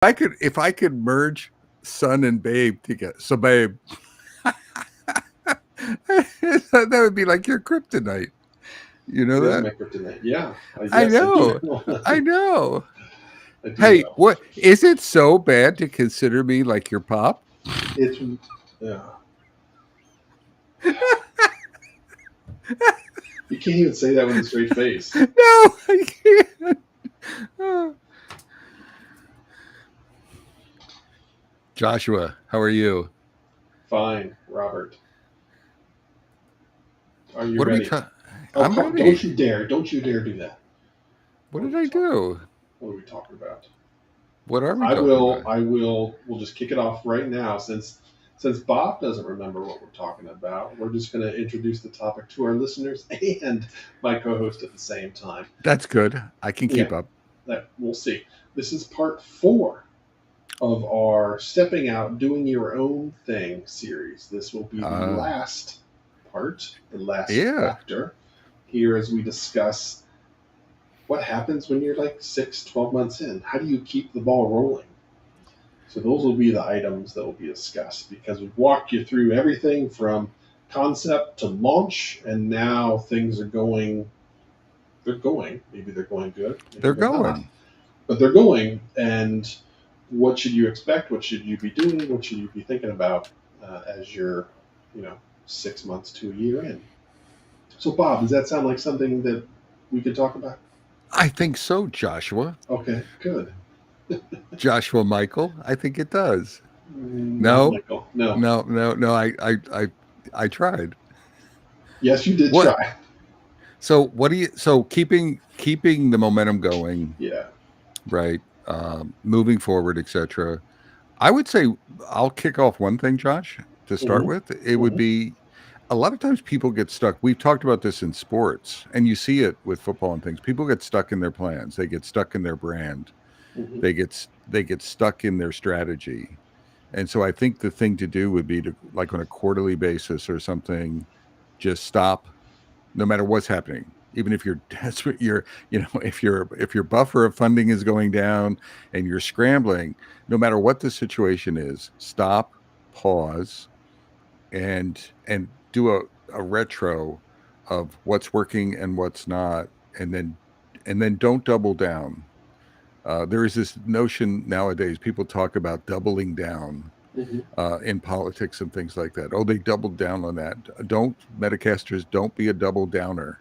if I could merge Son and Babe together, so Babe, that would be like your kryptonite. You know It is that? my kryptonite. Yeah, I yes, I do know. know. I know. I do Hey, know. what is it so bad to consider me like your pop? It's yeah. You can't even say that with a straight face. No, I can't. Oh. Joshua, how are you? Fine, Robert. Are you What are we ready? talking? Oh, I'm come! Don't ready. you dare! Don't you dare do that. What What are did we I talking? do? What are we talking about? What are we I talking will. about? I will. We'll just kick it off right now, since Bob doesn't remember what we're talking about. We're just going to introduce the topic to our listeners and my co-host at the same time. That's good. I can Yeah, keep up. that we'll see. This is part 4 of our Stepping Out, Doing Your Own Thing series. This will be the Uh, last part, the last yeah. chapter here as we discuss what happens when you're like 6, 12 months in. How do you keep the ball rolling? So those will be the items that will be discussed because we've walked you through everything from concept to launch, and now things are going. They're going. Maybe they're going good. Maybe They're they're not. going. But they're going. And what should you expect? What should you be doing? What should you be thinking about as you're, you know, 6 months to a year in? So, Bob, does that sound like something that we could talk about? I think so, Joshua. Okay, good. Joshua Michael. I think it does. Not No, Michael. No. no. I tried. Yes, you did What? try. So what do you? So keeping the momentum going, Yeah. right? Moving forward, etc. I would say I'll kick off one thing, Josh, to start Hmm. with. It would Hmm. be a lot of times people get stuck. We've talked about this in sports, and you see it with football and things. People get stuck in their plans. They get stuck in their brand. Hmm. They get stuck in their strategy. And so I think the thing to do would be to, like on a quarterly basis or something, just stop no matter what's happening. Even if you're desperate, if your buffer of funding is going down and you're scrambling, no matter what the situation is, stop, pause, and do a retro of what's working and what's not, and then don't double down. There is this notion nowadays. People talk about doubling down Hmm. in politics and things like that. Oh, they doubled down on that. Don't Metacasters, don't be a double downer.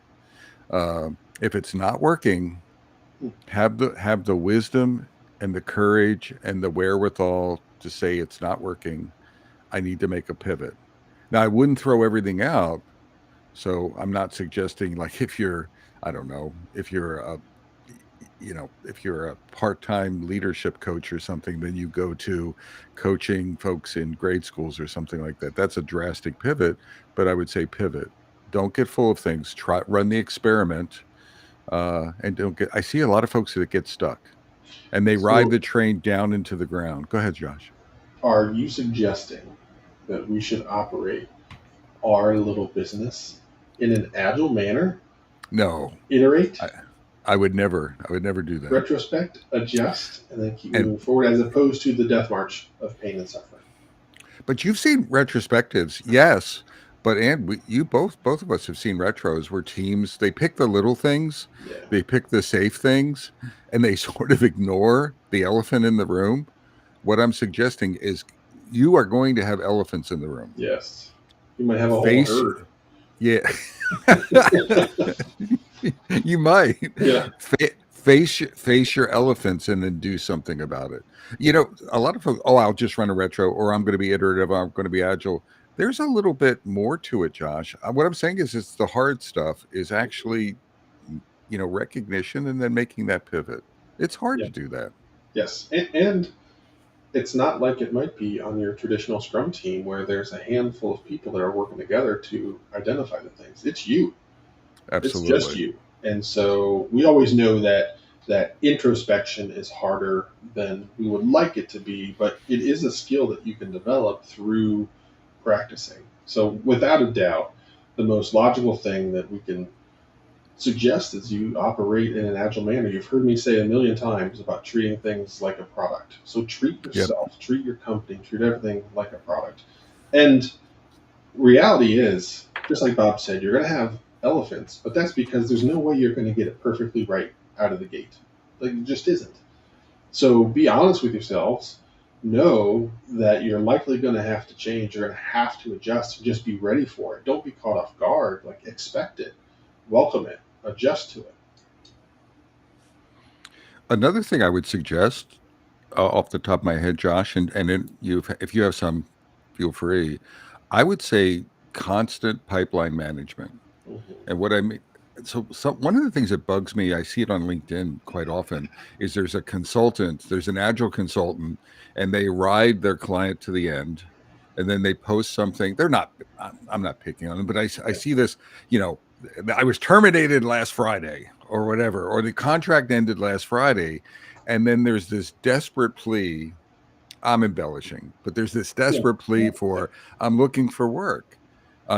If it's not working, have the wisdom and the courage and the wherewithal to say it's not working. I need to make a pivot. Now, I wouldn't throw everything out. So I'm not suggesting like if you're, I don't know, if you're a part-time leadership coach or something, then you go to coaching folks in grade schools or something like that. That's a drastic pivot, but I would say pivot. Don't get full of things. Try run the experiment, and don't get. I see a lot of folks that get stuck, and they ride So, the train down into the ground. Go ahead, Josh. are you suggesting that we should operate our little business in an agile manner, No, iterate, I, I would never. I would never do that. retrospect, adjust, and then keep And moving forward as opposed to the death march of pain and suffering? but you've seen retrospectives, yes. But you both of us have seen retros where teams they pick the little things, Yeah. they pick the safe things, and they sort of ignore the elephant in the room. What I'm suggesting is you are going to have elephants in the room. Yes. You might have a whole Face, herd. yeah, you might Yeah. face your elephants and then do something about it. A lot of folks, oh, I'll just run a retro, or I'm going to be iterative, or I'm going to be agile. There's a little bit more to it, Josh. What I'm saying is, it's the hard stuff is actually, recognition and then making that pivot. It's hard Yeah. to do that. Yes. And it's not like it might be on your traditional Scrum team where there's a handful of people that are working together to identify the things. It's you. It's just Absolutely. you. And so we always know that introspection is harder than we would like it to be, but it is a skill that you can develop through practicing. So without a doubt, the most logical thing that we can suggest as you operate in an agile manner. You've heard me say a million times about treating things like a product. So treat Yep. yourself, treat your company, treat everything like a product. And reality is, just like Bob said, you're going to have elephants, but that's because there's no way you're going to get it perfectly right out of the gate. Like, it just isn't. So be honest with yourselves. Know that you're likely going to have to change. You're going to have to adjust and just be ready for it. Don't be caught off guard. Like, expect it, welcome it, adjust to it. Another thing I would suggest, off the top of my head, Josh, and then if you have some, feel free. I would say constant pipeline management. Mm-hmm. And what I mean, so one of the things that bugs me, I see it on LinkedIn quite often, is there's an agile consultant, and they ride their client to the end, and then they post something. I'm not picking on them, but I see this, you know, I was terminated last Friday or whatever, or the contract ended last Friday. And then there's this desperate plea. I'm embellishing, but there's this Yeah. desperate plea for, I'm looking for work.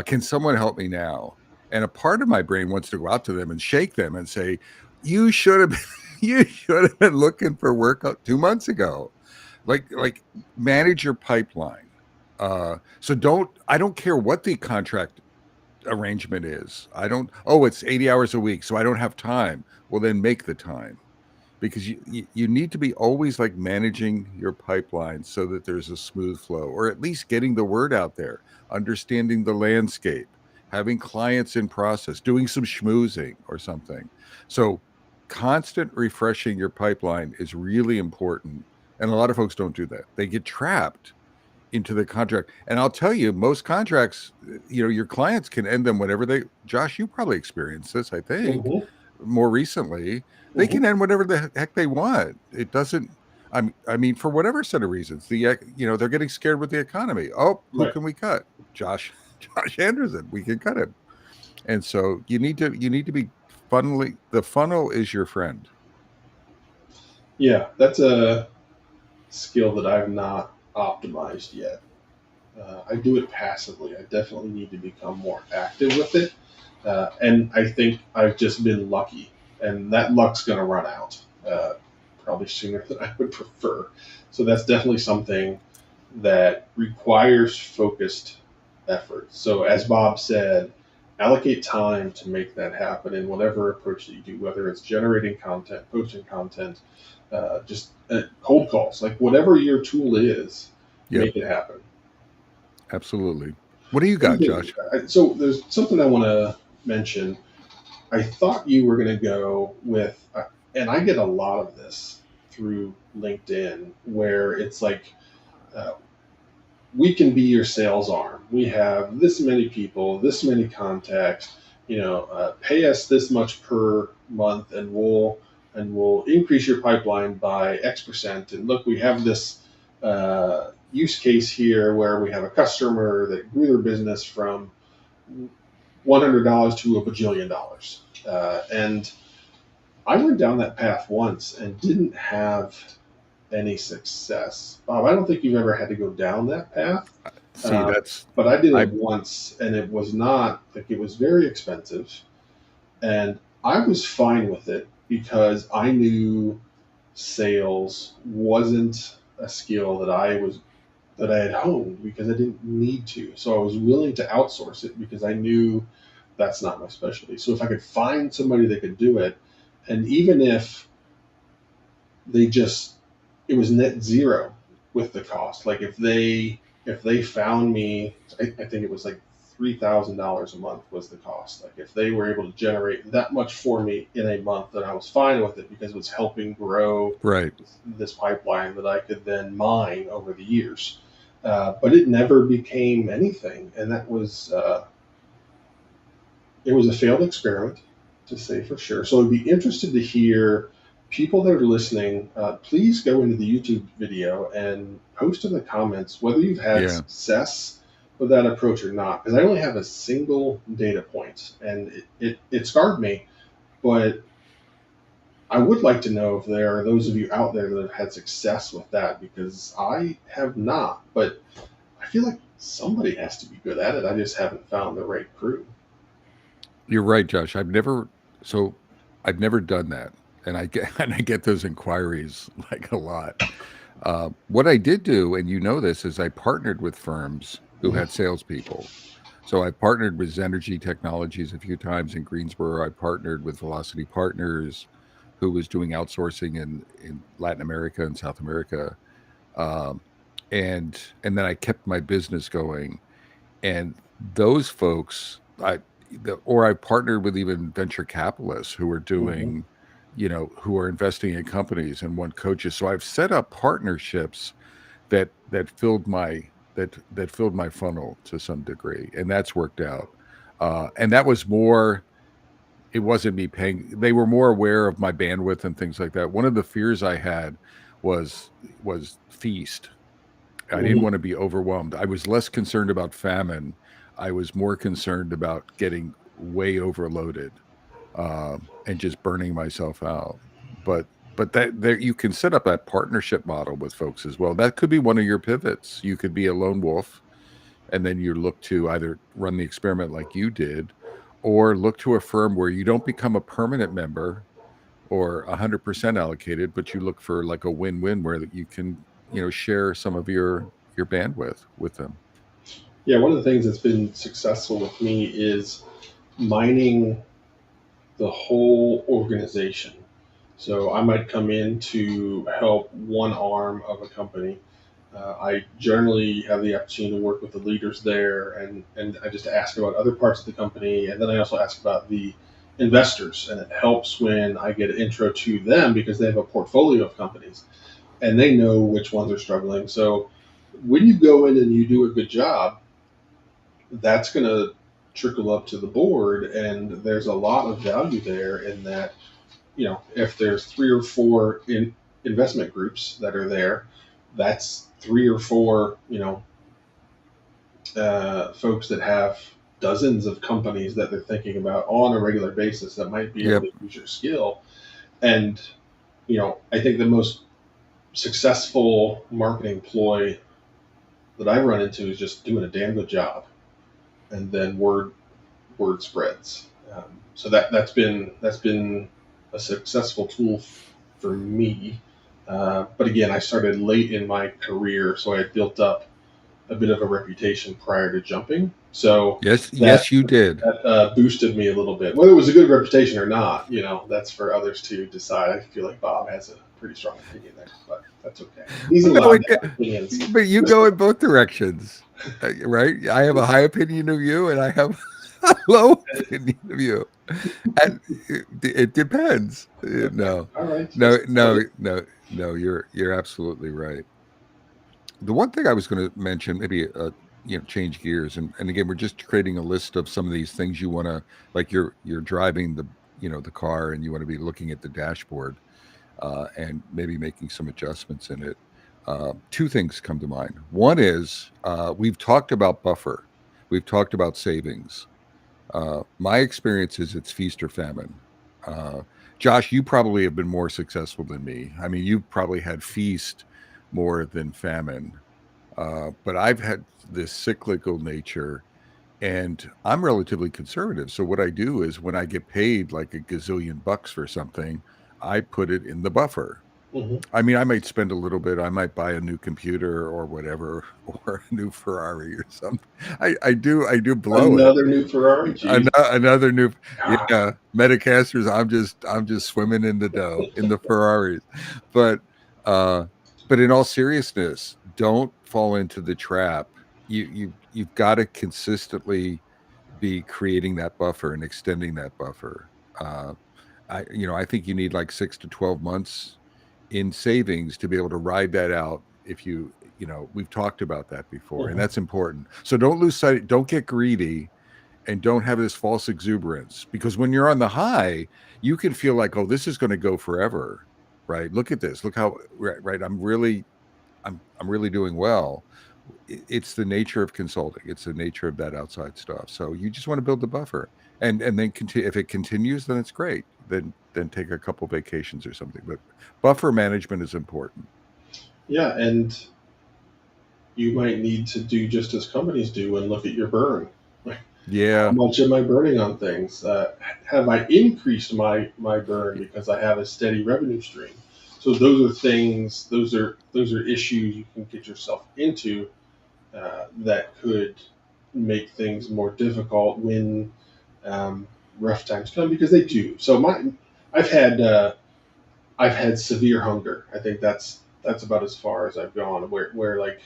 Can someone help me now? And a part of my brain wants to go out to them and shake them and say, you should have been, you should have been looking for work 2 months ago. Like manage your pipeline. I don't care what the contract arrangement is. It's 80 hours a week, so I don't have time. Well, then make the time, because you need to be always like managing your pipeline so that there's a smooth flow, or at least getting the word out there, understanding the landscape, having clients in process, doing some schmoozing or something. So constant refreshing your pipeline is really important. And a lot of folks don't do that. They get trapped into the contract. And I'll tell you, most contracts, your clients can end them whenever Josh, you probably experienced this, I think, Mm-hmm. more recently. They Mm-hmm. can end whatever the heck they want. It doesn't, I mean, for whatever set of reasons, they're getting scared with the economy. Oh, who Right. can we cut? Josh Anderson, we can cut him. And so you need to be the funnel is your friend. Yeah, that's a skill that I've not optimized yet. I do it passively. I definitely need to become more active with it. And I think I've just been lucky, and that luck's going to run out probably sooner than I would prefer. So that's definitely something that requires focused effort. So, as Bob said, allocate time to make that happen in whatever approach that you do, whether it's generating content, posting content, just cold calls, like whatever your tool is, Yep, make it happen. absolutely. What do you got, Josh? So there's something I want to mention. I thought you were going to go with, and I get a lot of this through LinkedIn, where it's like, uh, we can be your sales arm. We have this many people, this many contacts. Pay us this much per month, and we'll increase your pipeline by X%. And look, we have this use case here where we have a customer that grew their business from $100 to $1 bajillion. And I went down that path once and didn't have any success. Bob, I don't think you've ever had to go down that path. See, that's But I did I it once, and it was not like, it was very expensive, and I was fine with it because I knew sales wasn't a skill that I had honed because I didn't need to. So I was willing to outsource it because I knew that's not my specialty. So if I could find somebody that could do it, and even if they just it was net zero with the cost. Like if they found me, I think it was like $3,000 a month was the cost. Like if they were able to generate that much for me in a month, then I was fine with it because it was helping grow right. this pipeline that I could then mine over the years. But it never became anything, and that was it was a failed experiment, to say for sure. So I'd be interested to hear people that are listening. Please go into the YouTube video and post in the comments whether you've had Yeah. success with that approach or not. Because I only have a single data point, and it scarred me. But I would like to know if there are those of you out there that have had success with that, because I have not. But I feel like somebody has to be good at it. I just haven't found the right crew. You're right, Josh. I've never So I've never done that, and I get and I get those inquiries like a lot. What I did do, and you know this, is I partnered with firms who Mhm. had salespeople. So I partnered with Zenergy Technologies a few times in Greensboro. I partnered with Velocity Partners, who was doing outsourcing in Latin America and South America, um, and then I kept my business going. And those folks, or I partnered with even venture capitalists who are Mhm. doing, who are investing in companies and want coaches. So I've set up partnerships that filled my funnel to some degree, and that's worked out. And that was more. It wasn't me paying. They were more aware of my bandwidth and things like that. One of the fears I had was was feast. I didn't Mhm. want to be overwhelmed. I was less concerned about famine. I was more concerned about getting way overloaded, and just burning myself out. But that there you can set up that partnership model with folks as well. That could be one of your pivots. You could be a lone wolf, and then you look to either run the experiment like you did, or look to a firm where you don't become a permanent member or 100% allocated, but you look for like a win-win where that you can, share some of your bandwidth with them. Yeah, one of the things that's been successful with me is mining the whole organization. So I might come in to help one arm of a company. I generally have the opportunity to work with the leaders there, and I just ask about other parts of the company, and then I also ask about the investors, and it helps when I get an intro to them because they have a portfolio of companies and they know which ones are struggling. So when you go in and you do a good job, that's going to trickle up to the board, and there's a lot of value there in that. If there's three or four investment groups that are there, that's three or four folks that have dozens of companies that they're thinking about on a regular basis that might be able Yep. to use your skill. And I think the most successful marketing ploy that I've run into is just doing a damn good job, and then word spreads. So that's been a successful tool for me. But again, I started late in my career, so I had built up a bit of a reputation prior to jumping. So Yes, that yes, you did. boosted me a little bit. Whether it was a good reputation or not, that's for others to decide. I feel like Bob has a pretty strong opinion there, but that's okay. He's No, allowed to have opinions. but you go in both directions, right? I have a high opinion of you, and I have a low opinion of you, and it depends. Okay, No, all right. no, no, no, no. You're absolutely right. The one thing I was going to mention, maybe change gears, and again, we're just creating a list of some of these things you want to, like you're driving the car, and you want to be looking at the dashboard, and maybe making some adjustments in it. Two things come to mind. One is we've talked about buffer, we've talked about savings. My experience is it's feast or famine. Uh, Josh, you probably have been more successful than me. I mean, you've probably had feast more than famine. But I've had this cyclical nature, and I'm relatively conservative. So what I do is when I get paid like a gazillion bucks for something, I put it in the buffer. Mhm. I mean, I might spend a little bit. I might buy a new computer or whatever, or a new Ferrari or something. I do blow it. Another new Ferrari. Jeez. Another new, God. yeah, Metacasters. I'm just swimming in the dough in the Ferraris, but uh, but in all seriousness, don't fall into the trap. You've got to consistently be creating that buffer and extending that buffer. Uh, I think you need like 6 to 12 months in savings to be able to ride that out. If we've talked about that before, and Mhm. that's important. So don't lose sight. Don't get greedy, and don't have this false exuberance, because when you're on the high, you can feel like, oh, this is going to go forever, right? Look at this. Look how right. I'm really doing well. It's the nature of consulting. It's the nature of that outside stuff. So you just want to build the buffer, and then continue. If it continues, then it's great. Then take a couple vacations or something. But buffer management is important. Yeah, and you might need to do just as companies do and look at your burn. Yeah. How much am I burning on things? Have I increased my burn because I have a steady revenue stream? So those are things. Those are issues you can get yourself into that could make things more difficult when um, rough times come, because they do. So I've had uh, I've had severe hunger. I think that's about as far as I've gone. Where like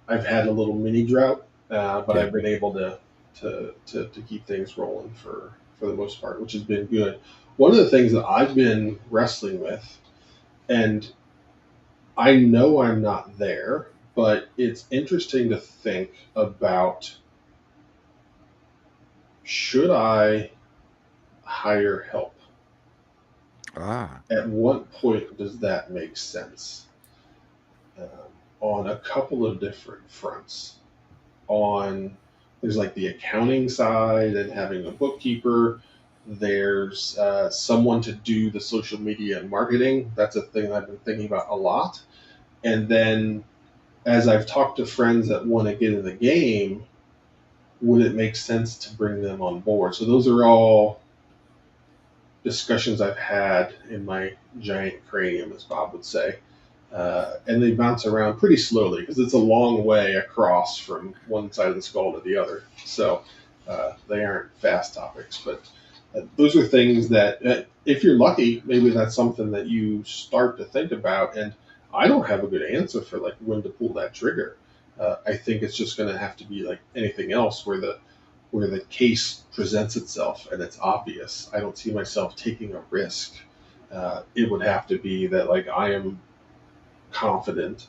I've had a little mini drought, but Yeah. I've been able to keep things rolling for the most part, which has been good. One of the things that I've been wrestling with, and I know I'm not there, but it's interesting to think about: should I hire help? Ah. At what point does that make sense? Um, on a couple of different fronts. On There's like the accounting side and having a bookkeeper. There's someone to do the social media and marketing. That's a thing I've been thinking about a lot. And then as I've talked to friends that want to get in the game, would it make sense to bring them on board? So those are all discussions I've had in my giant cranium, as Bob would say. And they bounce around pretty slowly because it's a long way across from one side of the skull to the other. So they aren't fast topics, but those are things that, if you're lucky, maybe that's something that you start to think about. And I don't have a good answer for like when to pull that trigger. I think it's just going to have to be like anything else, where the case presents itself and it's obvious. I don't see myself taking a risk. It would have to be that like I am confident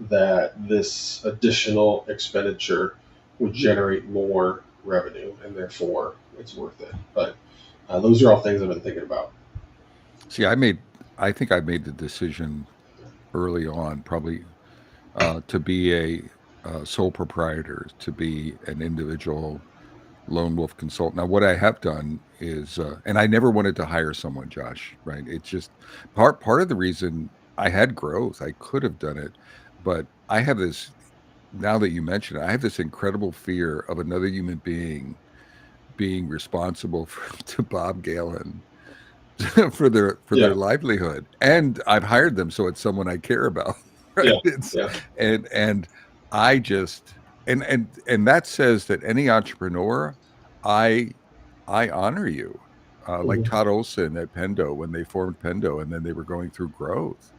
that this additional expenditure would generate more revenue, and therefore it's worth it. But those are all things I've been thinking about. See, I think I made the decision early on, probably to be a sole proprietor, to be an individual lone wolf consultant. Now, what I have done is, and I never wanted to hire someone, Josh. Right? It's just part of the reason I had growth. I could have done it, but I have this. Now that you mention it, I have this incredible fear of another human being responsible to Bob Galen for Yeah, their livelihood, and I've hired them, so it's someone I care about. Right? yeah, It's yeah. and I just and that says that any entrepreneur, I I honor you. Like Mhm. Todd Olson at Pendo, when they formed Pendo and then they were going through growth.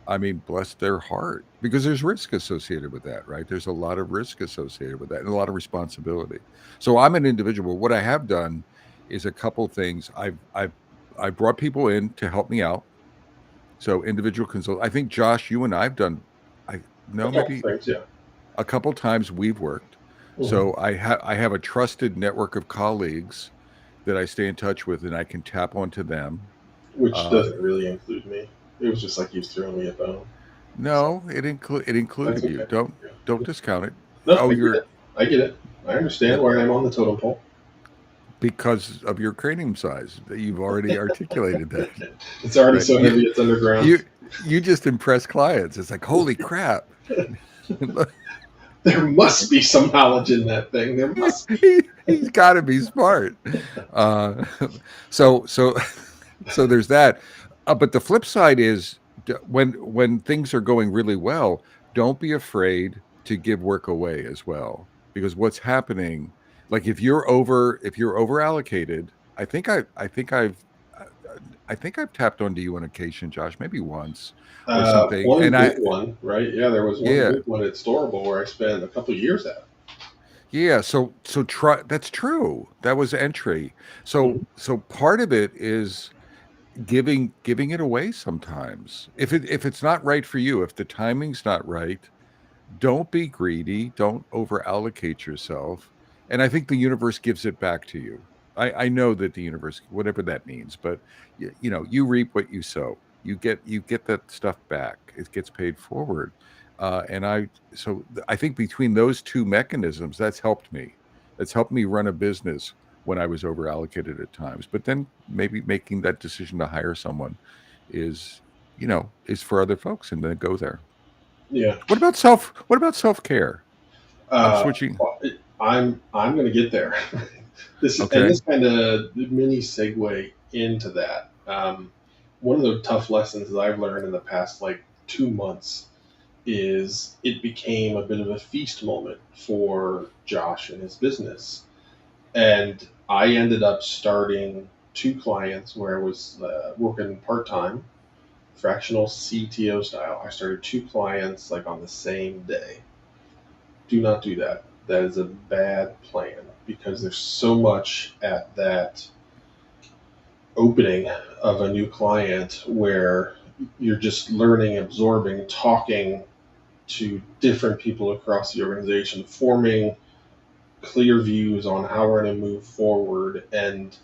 I mean, bless their heart, because there's risk associated with that, right? There's a lot of risk associated with that and a lot of responsibility. So I'm an individual. What I have done is a couple things. I brought people in to help me out. So individual consult. I think Josh, you and I've done. I A no couple maybe things, yeah. a couple times we've worked. Hmm. So I have a trusted network of colleagues that I stay in touch with, and I can tap onto them. Which Uh, doesn't really include me. It was just like he was throwing me a bone. So no, it that's included you. okay. Don't Yeah. discount it. No, Oh, I get you're it. I get it. I understand where I am on the totem pole. because of your cranium size. You've already articulated that, It's already right? so heavy it's underground. You you just impress clients. It's like, holy crap. There must be some knowledge in that thing. There must be. He's got to be smart. Uh, so so so there's that. But the flip side is, when things are going really well, don't be afraid to give work away as well, because what's happening, like if you're over allocated, I think I've tapped onto you on occasion, Josh, maybe once or something, One and big one, right? Yeah, there was one yeah. big one at Storable where I spent a couple of years at. Yeah, so try that's true. That was entry. Mhm. So part of it is giving it away sometimes. If it's not right for you, if the timing's not right, don't be greedy, don't over allocate yourself. And I think the universe gives it back to you. I know that the universe, whatever that means, but you know, you reap what you sow. You get that stuff back. It gets paid forward. And I think between those two mechanisms, that's helped me. That's helped me run a business when I was over allocated at times. But then maybe making that decision to hire someone is, is for other folks, and then go there. Yeah. What about self-care? I'm Uh, switching. I'm going to get there. Okay. This kind of mini segue into that. One of the tough lessons that I've learned in the past like 2 months is it became a bit of a feast moment for Josh and his business. And I ended up starting two clients where I was working part time, fractional CTO style. I started two clients like on the same day. Do not do that. That is a bad plan because there's so much at that opening of a new client where you're just learning, absorbing, talking to different people across the organization, forming clear views on how we're going to move forward, and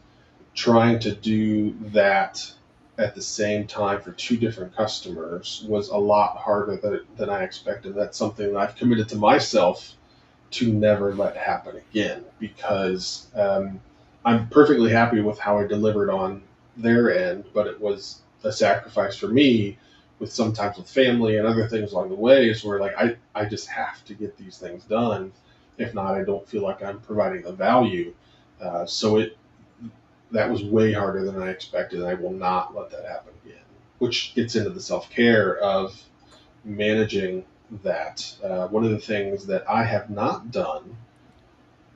trying to do that at the same time for two different customers was a lot harder than I expected. That's something that I've committed to myself to never let happen again because I'm perfectly happy with how I delivered on their end, but it was a sacrifice for me with sometimes with family and other things along the way is where like I just have to get these things done. If not, I don't feel like I'm providing the value. So it that was way harder than I expected, and I will not let that happen again. Which gets into the self care of managing that. One of the things that I have not done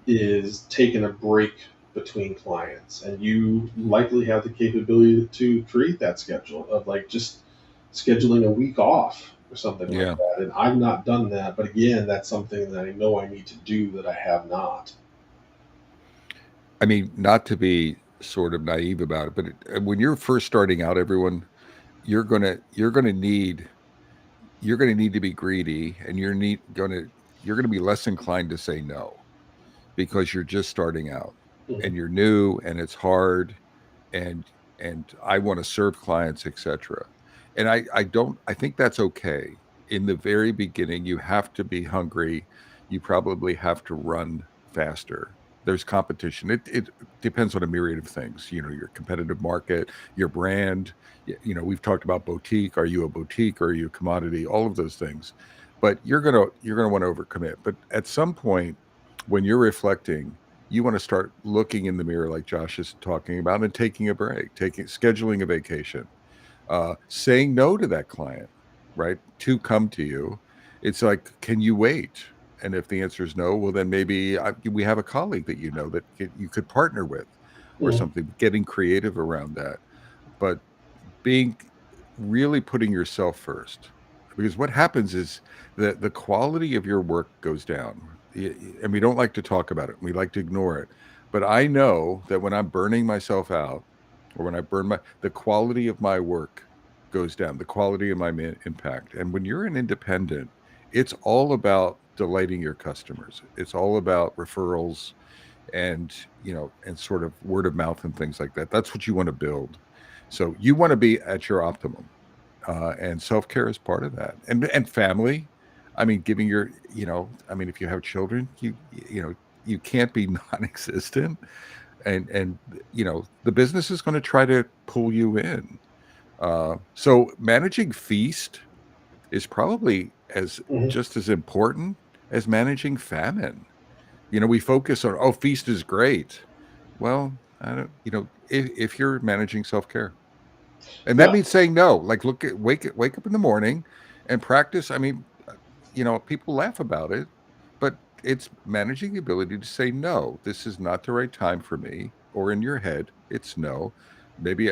is taken a break between clients, and you likely have the capability to create that schedule of like just scheduling a week off or something like Yeah. that. And I've not done that, but again, that's something that I know I need to do that I have not. I mean, not to be sort of naive about it, but when you're first starting out, everyone, you're gonna need to be greedy, and you're gonna be less inclined to say no because you're just starting out Mhm. and you're new and it's hard, and I want to serve clients, etc. And I think that's okay. In the very beginning, you have to be hungry. You probably have to run faster. There's competition. It depends on a myriad of things. Your competitive market, your brand. We've talked about boutique. Are you a boutique or are you a commodity? All of those things. But you're gonna want to overcommit. But at some point, when you're reflecting, you want to start looking in the mirror like Josh is talking about and taking a break, scheduling a vacation, saying no to that client, right? To come to you. It's like, can you wait? And if the answer is no, well, then maybe we have a colleague that you could partner with or Mhm. something, getting creative around that. But being really putting yourself first, because what happens is that the quality of your work goes down. And we don't like to talk about it, we like to ignore it, but I know that when I'm burning myself out, or when I burn the quality of my work goes down, the quality of my impact. And when you're an independent, it's all about delighting your customers, it's all about referrals, and and sort of word of mouth and things like that. That's what you want to build. So you want to be at your optimum, and self care is part of that, and family. I mean, giving your, I mean, if you have children, you can't be non-existent, and the business is going to try to pull you in. So managing feast is probably as Mhm. just as important as managing famine. We focus on, oh, feast is great. Well, I don't, if you're managing self care, and that Yeah, means saying no. Like, wake up in the morning and practice. I mean, people laugh about it, but it's managing the ability to say no. This is not the right time for me. Or in your head, it's no. Maybe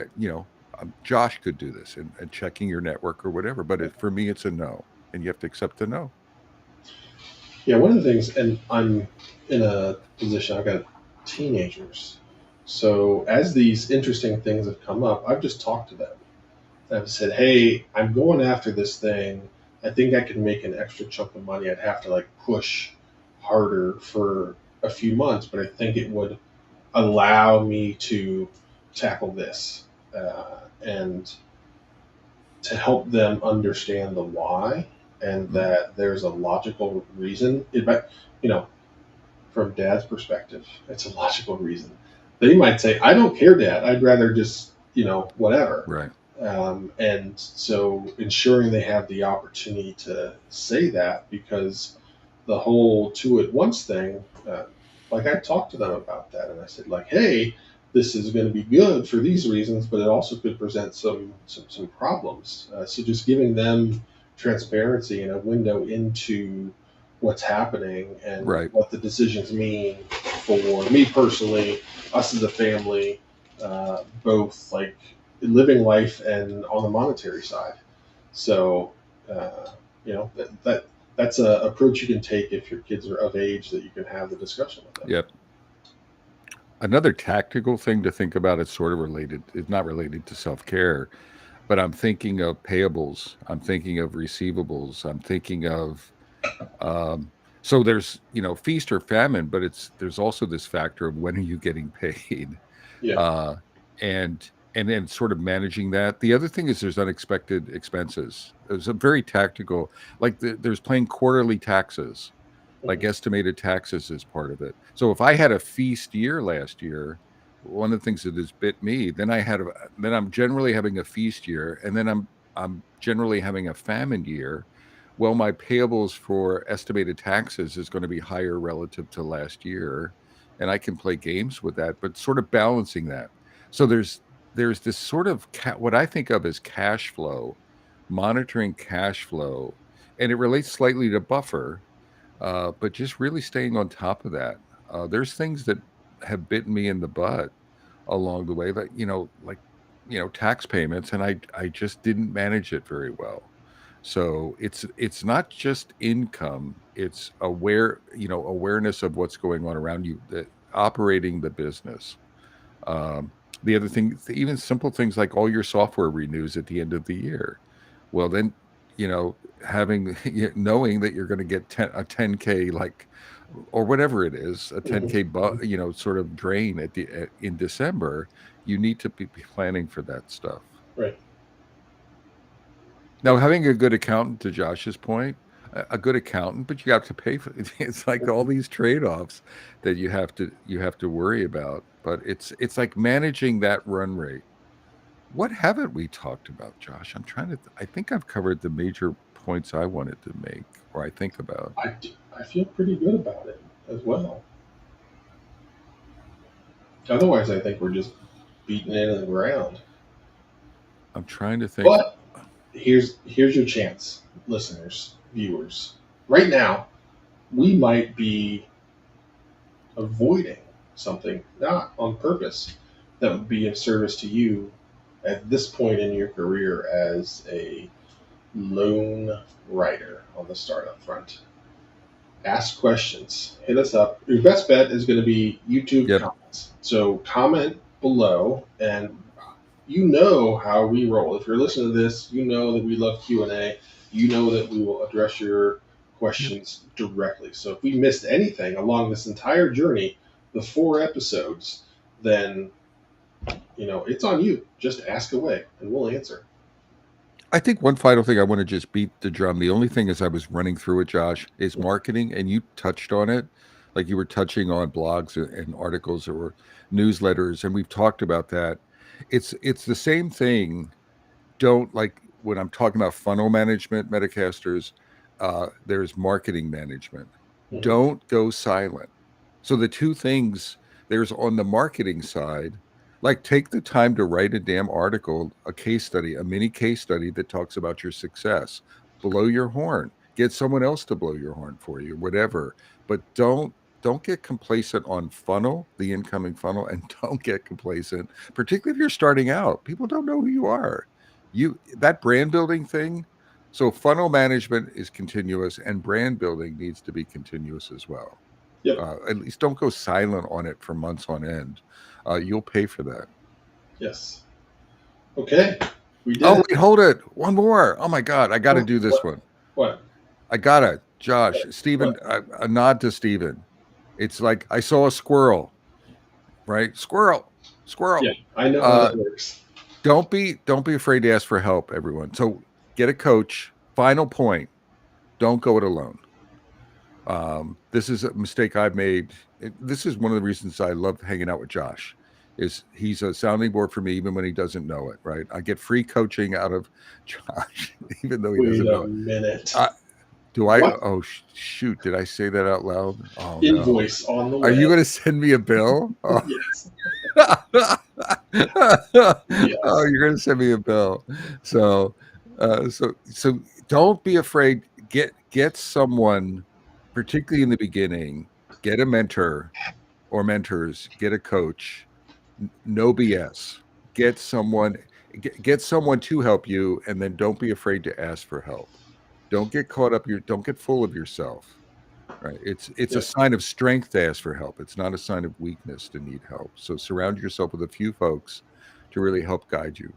Josh could do this, and checking your network or whatever. But for me, it's a no, and you have to accept the no. yeah. One of the things, and I'm in a position. I've got teenagers, so as these interesting things have come up, I've just talked to them. I've said, "Hey, I'm going after this thing. I think I can make an extra chunk of money. I'd have to like push harder for a few months, but I think it would allow me to tackle this and to help them understand the why and Mm. that there's a logical reason. You know, from dad's perspective, it's a logical reason. They might say, I don't care, dad. I'd rather just, whatever. Right. And so ensuring they have the opportunity to say that because the whole two at once thing, like I talked to them about that, and I said, like, hey, this is going to be good for these reasons, but it also could present some problems. So just giving them transparency and a window into what's happening and Right. what the decisions mean for me personally, us as a family, both like living life and on the monetary side. So, you know, that's a approach you can take if your kids are of age that you can have the discussion with them. Yep. Another tactical thing to think about, it's sort of related, it's not related to self-care, but I'm thinking of payables. I'm thinking of receivables. I'm thinking of, um, so there's, feast or famine, but there's also this factor of when are you getting paid? Yeah. Uh, and, and then sort of managing that. The other thing is there's unexpected expenses. There's a very tactical, like there's paying quarterly taxes, like Mhm. estimated taxes is part of it. So if I had a feast year last year, one of the things that has bit me, then I'm generally having a feast year, and then I'm generally having a famine year. Well, my payables for estimated taxes is going to be higher relative to last year, and I can play games with that, but sort of balancing that. So there's this sort of what I think of as cash flow, monitoring cash flow, and it relates slightly to buffer, but just really staying on top of that. There's things that have bitten me in the butt along the way, that tax payments, and I just didn't manage it very well. So it's not just income; it's awareness of what's going on around you, that operating the business. Um, the other thing, even simple things like all your software renews at the end of the year. Well, then, having knowing that you're going to get a 10K, like, or whatever it is, a Mhm. 10K, Mhm. sort of drain in December, you need to be planning for that stuff. Right. Now, having a good accountant, to Josh's point, a good accountant, but you have to pay for it. It's like all these trade-offs that you have to worry about. But it's like managing that run rate. What haven't we talked about, Josh? I think I've covered the major points I wanted to make, or I think about. I feel pretty good about it as well. Otherwise, I think we're just beating it in the ground. I'm trying to think. But here's your chance, listeners, viewers. Right now, we might be avoiding something, not on purpose, that would be of service to you at this point in your career as a lone writer on the startup front. Ask questions. Hit us up. Your best bet is going to be YouTube Yep. comments. So comment below, and you know how we roll. If you're listening to this, you know that we love Q&A. You know that we will address your Yep. questions directly. So if we missed anything along this entire journey, the 4 episodes, then it's on you. Just ask away, and we'll answer. I think one final thing I want to just beat the drum. The only thing as I was running through it, Josh, is marketing, and you touched on it, like you were touching on blogs and articles or newsletters, and we've talked about that. It's the same thing. Don't, like, when I'm talking about funnel management, Metacasters, there's marketing management. Mhm. Don't go silent. So the two things, there's on the marketing side, like, take the time to write a damn article, a case study, a mini case study that talks about your success. Blow your horn. Get someone else to blow your horn for you, whatever. But don't get complacent on funnel, the incoming funnel, and don't get complacent, particularly if you're starting out. People don't know who you are. That brand building thing. So funnel management is continuous, and brand building needs to be continuous as well. Yep. At least don't go silent on it for months on end. You'll pay for that. Yes. Okay. We did Oh, it. wait, hold it. One more. Oh my God, I got to Oh, do this what? one. What? I got it. Josh, What? Stephen, a nod to Stephen. It's like I saw a squirrel, right? Squirrel, Yeah, squirrel. I know how Uh, that works. don't be afraid to ask for help, everyone. So get a coach. Final point: don't go it alone. This is a mistake I've made. This is one of the reasons I love hanging out with Josh. Is he's a sounding board for me even when he doesn't know it. Right? I get free coaching out of Josh, even though he Wait doesn't a know it. minute. Uh, Do I? What? Oh shoot! Did I say that out loud? Oh no! Invoice on the Are way. you going to send me a bill? Oh, Yes. oh, you're going to send me a bill. So, so don't be afraid. Get someone, particularly in the beginning. Get a mentor or mentors. Get a coach. No BS. Get someone. Get someone to help you, and then don't be afraid to ask for help. Don't get caught up. Don't get full of yourself. Right. It's Yeah. a sign of strength to ask for help. It's not a sign of weakness to need help. So surround yourself with a few folks to really help guide you.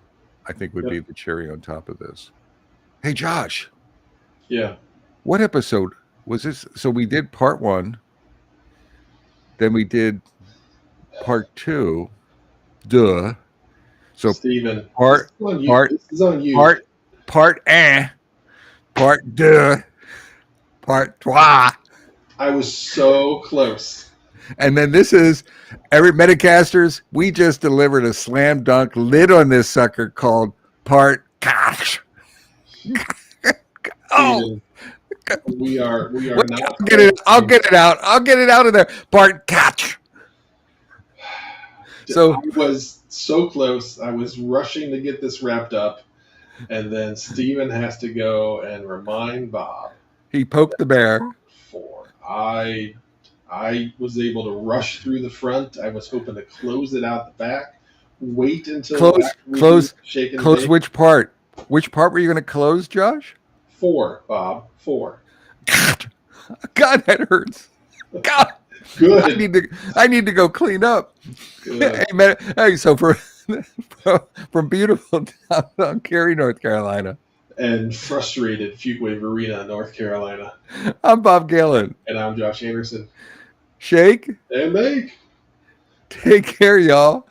I think would Yep. be the cherry on top of this. Hey Josh, Yeah. what episode was this? So we did part 1, then we did part 2. Duh. So Steven, part this is on you. part This is on you. part part deux, part trois. I was so close. And then this is every Metacasters. We just delivered a slam dunk lid on this sucker called part gosh. Oh, Steven, we are wait, not. I'll get it out. I'll get it out of there. Part catch. So I was so close. I was rushing to get this wrapped up, and then Steven has to go and remind Bob. he poked the bear. 4. I was able to rush through the front. I was hoping to close it out the back. Wait until Close shake and close bake. which part? Which part were you going to close, Josh? 4, Bob. 4. God, that hurts. God, Good. I need to go clean up. Good. Hey, man, hey, so from beautiful downtown Cary, North Carolina, And frustrated Fuquay Arena, North Carolina. I'm Bob Galen. And I'm Josh Anderson. Shake. And make. Take care, y'all.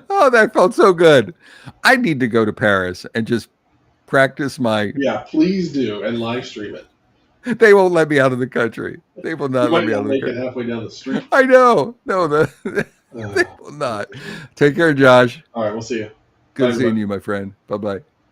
Oh, that felt so good. I need to go to Paris and just practice my. Yeah, please do and live stream it. They won't let me out of the country. They will not You let might me out not of the make it country. halfway down the street. I know. No, they will not. Take care, Josh. All right, we'll see you. Good Bye, seeing everybody. you, my friend. Bye bye.